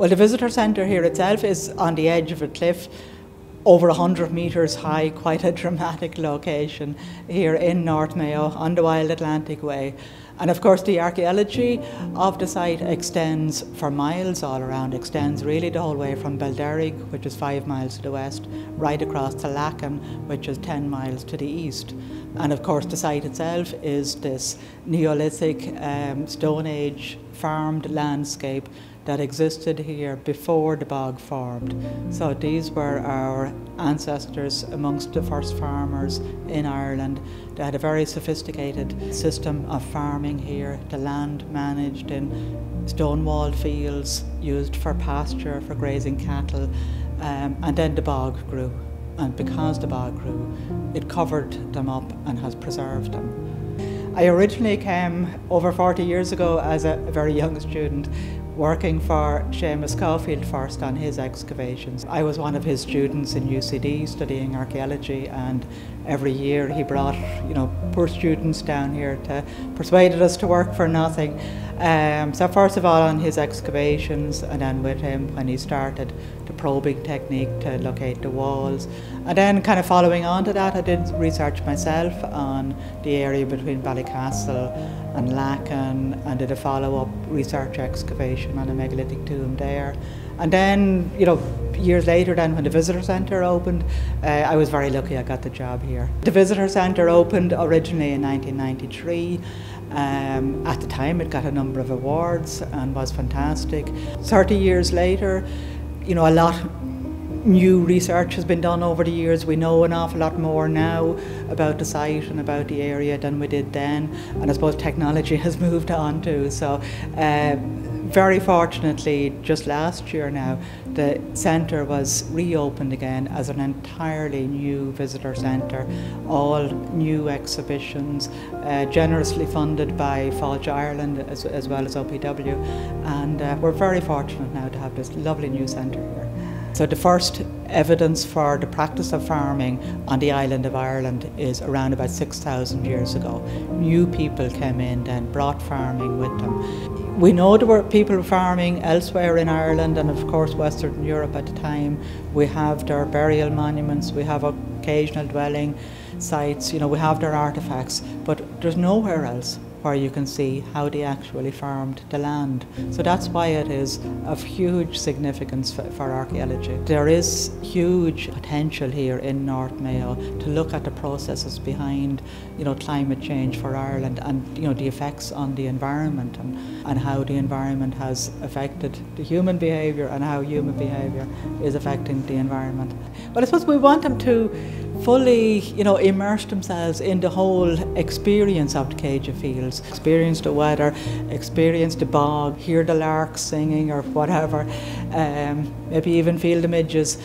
Well, the visitor centre here itself is on the edge of a cliff, over 100 metres high, quite a dramatic location here in North Mayo on the Wild Atlantic Way. And of course the archaeology of the site extends for miles all around, extends really the whole way from Belderrig, which is 5 miles to the west, right across to Lacan, which is 10 miles to the east. And of course the site itself is this Neolithic Stone Age farmed landscape that existed here before the bog formed. So these were our ancestors amongst the first farmers in Ireland. They had a very sophisticated system of farming here, the land managed in stone-walled fields used for pasture, for grazing cattle, and then the bog grew. And because the bog grew, it covered them up and has preserved them. I originally came over 40 years ago as a very young student, working for Seamus Caulfield first on his excavations. I was one of his students in UCD studying archaeology, and every year he brought, poor students down here to persuaded us to work for nothing. So first of all on his excavations, and then with him when he started the probing technique to locate the walls. And then kind of following on to that, I did research myself on the area between Ballycastle and Lacan, and did a follow-up research excavation on a megalithic tomb there. And then, years later then when the visitor centre opened, I was very lucky I got the job here. The visitor centre opened originally in 1993. At the time it got a number of awards and was fantastic. 30 years later, a lot new research has been done over the years. We know an awful lot more now about the site and about the area than we did then, and I suppose technology has moved on too. So very fortunately, just last year now, the centre was reopened again as an entirely new visitor centre, all new exhibitions, generously funded by Fáilte Ireland as well as OPW, and we're very fortunate now to have this lovely new centre here. So the first evidence for the practice of farming on the island of Ireland is around about 6,000 years ago. New people came in then, brought farming with them. We know there were people farming elsewhere in Ireland and of course Western Europe at the time. We have their burial monuments, we have occasional dwelling sites, we have their artefacts, but there's nowhere else where you can see how they actually farmed the land. So that's why it is of huge significance for archaeology. There is huge potential here in North Mayo to look at the processes behind, climate change for Ireland, and the effects on the environment, and how the environment has affected the human behaviour and how human behaviour is affecting the environment. But I suppose we want them to fully, immerse themselves in the whole experience of the Céide Fields, experience the weather, experience the bog, hear the larks singing or whatever, maybe even feel the midges,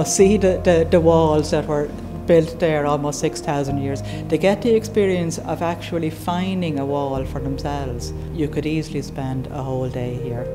see the walls that were built there almost 6,000 years. They get the experience of actually finding a wall for themselves. You could easily spend a whole day here.